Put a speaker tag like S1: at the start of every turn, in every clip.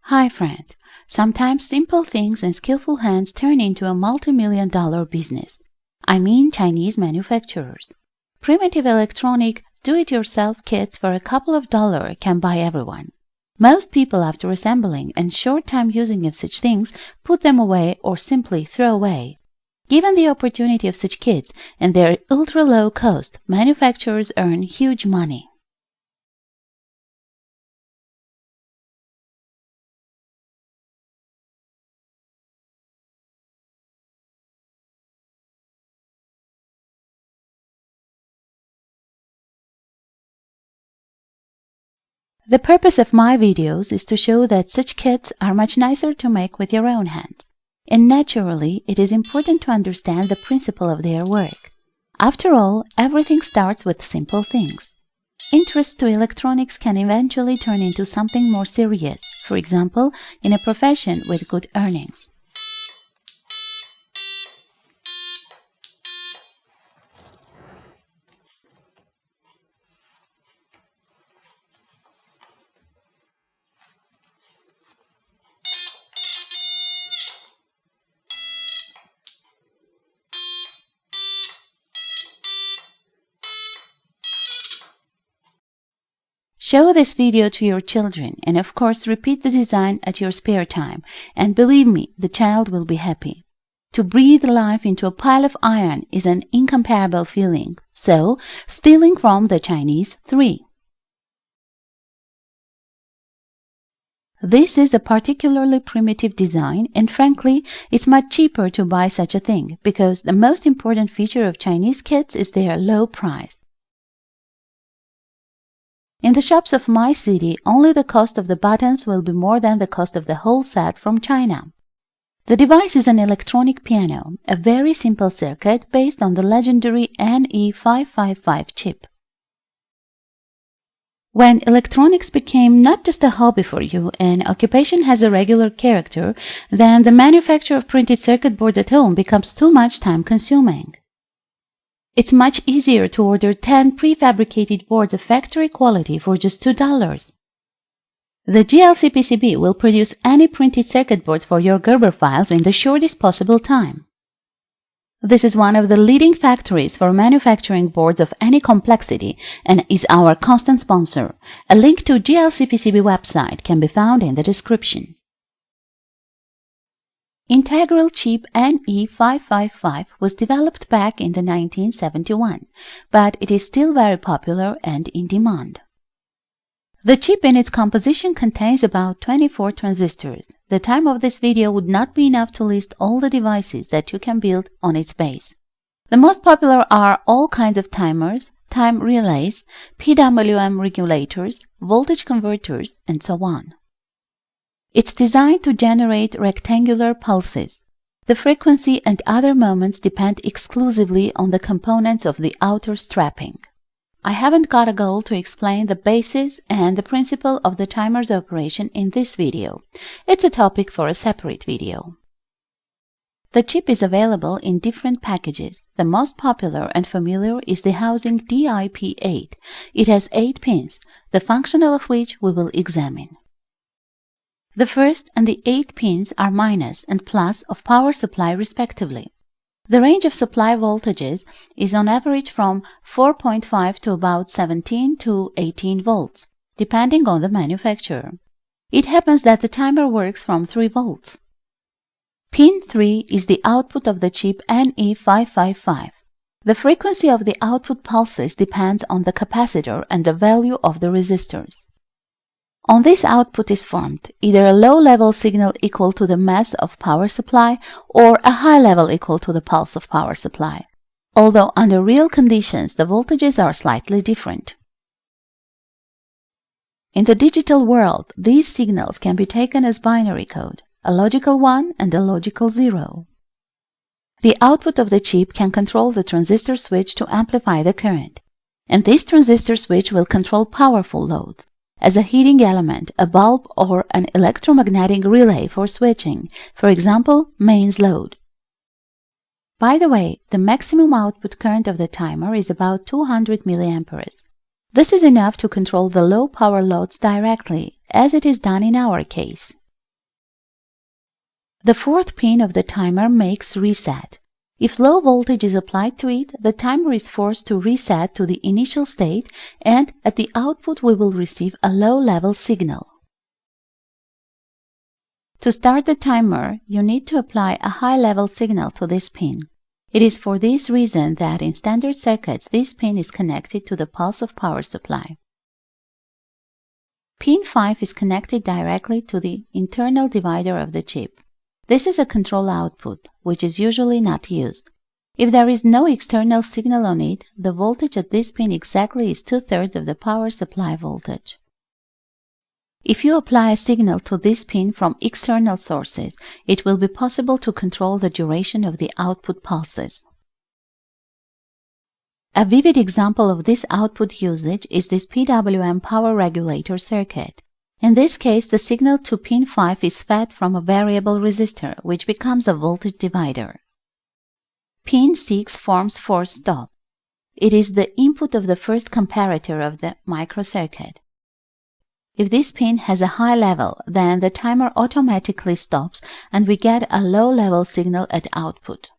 S1: Hi friends! Sometimes simple things and skillful hands turn into a multi-million-dollar business. I mean Chinese manufacturers. Primitive electronic, do-it-yourself kits for a couple of dollars can buy everyone. Most people, after assembling and short time using of such things, put them away or simply throw away. Given the opportunity of such kits and their ultra-low cost, manufacturers earn huge money. The purpose of my videos is to show that such kits are much nicer to make with your own hands. And naturally, it is important to understand the principle of their work. After all, everything starts with simple things. Interest to electronics can eventually turn into something more serious, for example, in a profession with good earnings. Show this video to your children and of course repeat the design at your spare time, and believe me, the child will be happy. To breathe life into a pile of iron is an incomparable feeling, so stealing from the Chinese 3. This is a particularly primitive design, and frankly, it's much cheaper to buy such a thing because the most important feature of Chinese kits is their low price. In the shops of my city, only the cost of the buttons will be more than the cost of the whole set from China. The device is an electronic piano, a very simple circuit based on the legendary NE555 chip. When electronics became not just a hobby for you, an occupation has a regular character, then the manufacture of printed circuit boards at home becomes too much time-consuming. It's much easier to order 10 prefabricated boards of factory quality for just $2. The GLC PCB will produce any printed circuit boards for your Gerber files in the shortest possible time. This is one of the leading factories for manufacturing boards of any complexity and is our constant sponsor. A link to GLC PCB website can be found in the description. Integral chip NE555 was developed back in the 1971, but it is still very popular and in demand. The chip in its composition contains about 24 transistors. The time of this video would not be enough to list all the devices that you can build on its base. The most popular are all kinds of timers, time relays, PWM regulators, voltage converters, and so on. It's designed to generate rectangular pulses. The frequency and other moments depend exclusively on the components of the outer strapping. I haven't got a goal to explain the basis and the principle of the timer's operation in this video. It's a topic for a separate video. The chip is available in different packages. The most popular and familiar is the housing DIP8. It has 8 pins, the functional of which we will examine. The first and the 8 pins are minus and plus of power supply respectively. The range of supply voltages is on average from 4.5 to about 17 to 18 volts, depending on the manufacturer. It happens that the timer works from 3 volts. Pin 3 is the output of the chip NE555. The frequency of the output pulses depends on the capacitor and the value of the resistors. On this output is formed either a low-level signal equal to the mass of power supply or a high level equal to the pulse of power supply, although under real conditions the voltages are slightly different. In the digital world, these signals can be taken as binary code, a logical 1 and a logical 0. The output of the chip can control the transistor switch to amplify the current, and this transistor switch will control powerful loads, as a heating element, a bulb, or an electromagnetic relay for switching, for example, mains load. By the way, the maximum output current of the timer is about 200 mA. This is enough to control the low power loads directly, as it is done in our case. The fourth pin of the timer makes reset. If low voltage is applied to it, the timer is forced to reset to the initial state, and at the output we will receive a low-level signal. To start the timer, you need to apply a high-level signal to this pin. It is for this reason that in standard circuits this pin is connected to the pulse of power supply. Pin 5 is connected directly to the internal divider of the chip. This is a control output, which is usually not used. If there is no external signal on it, the voltage at this pin exactly is 2/3 of the power supply voltage. If you apply a signal to this pin from external sources, it will be possible to control the duration of the output pulses. A vivid example of this output usage is this PWM power regulator circuit. In this case, the signal to pin 5 is fed from a variable resistor, which becomes a voltage divider. Pin 6 forms force stop. It is the input of the first comparator of the microcircuit. If this pin has a high level, then the timer automatically stops and we get a low-level signal at output.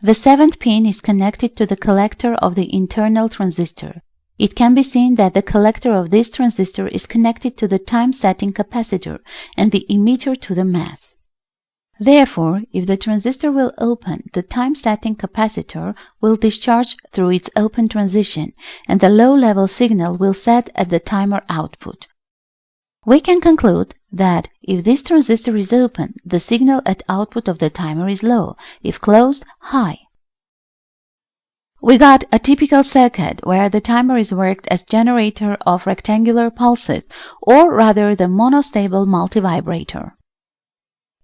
S1: The seventh pin is connected to the collector of the internal transistor. It can be seen that the collector of this transistor is connected to the time-setting capacitor and the emitter to the mass. Therefore, if the transistor will open, the time-setting capacitor will discharge through its open transition, and the low-level signal will set at the timer output. We can conclude that if this transistor is open, the signal at output of the timer is low, if closed, high. We got a typical circuit where the timer is worked as generator of rectangular pulses, or rather the monostable multivibrator.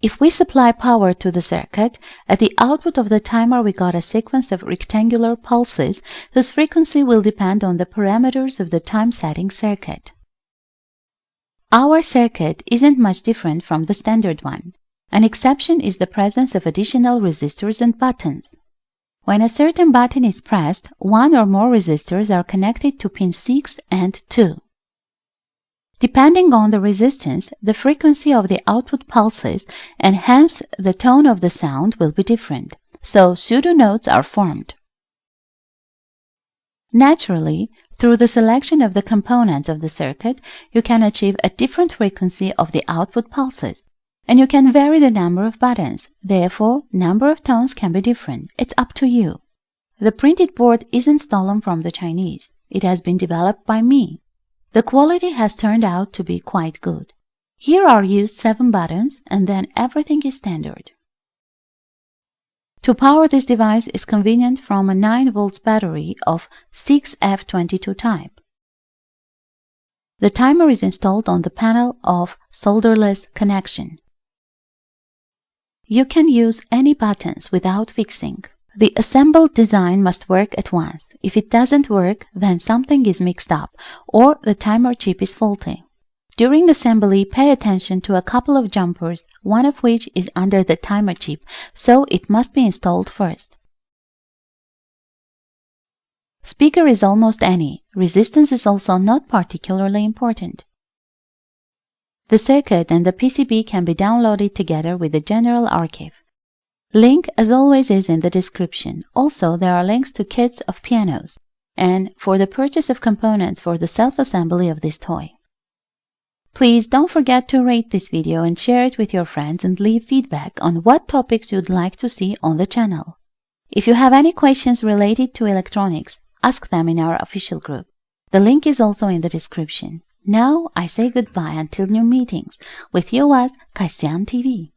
S1: If we supply power to the circuit, at the output of the timer we got a sequence of rectangular pulses whose frequency will depend on the parameters of the time-setting circuit. Our circuit isn't much different from the standard one. An exception is the presence of additional resistors and buttons. When a certain button is pressed, one or more resistors are connected to pin 6 and 2. Depending on the resistance, the frequency of the output pulses and hence the tone of the sound will be different, so pseudo-notes are formed. Naturally, through the selection of the components of the circuit, you can achieve a different frequency of the output pulses, and you can vary the number of buttons. Therefore, number of tones can be different. It's up to you. The printed board isn't stolen from the Chinese. It has been developed by me. The quality has turned out to be quite good. Here are used 7 buttons, and then everything is standard. To power this device is convenient from a 9 volts battery of 6F22 type. The timer is installed on the panel of solderless connection. You can use any buttons without fixing. The assembled design must work at once. If it doesn't work, then something is mixed up, or the timer chip is faulty. During assembly, pay attention to a couple of jumpers, one of which is under the timer chip, so it must be installed first. Speaker is almost any. Resistance is also not particularly important. The circuit and the PCB can be downloaded together with the general archive. Link, as always, is in the description. Also, there are links to kits of pianos and for the purchase of components for the self-assembly of this toy. Please don't forget to rate this video and share it with your friends and leave feedback on what topics you'd like to see on the channel. If you have any questions related to electronics, ask them in our official group. The link is also in the description. Now I say goodbye until new meetings. With you was Kaisian TV.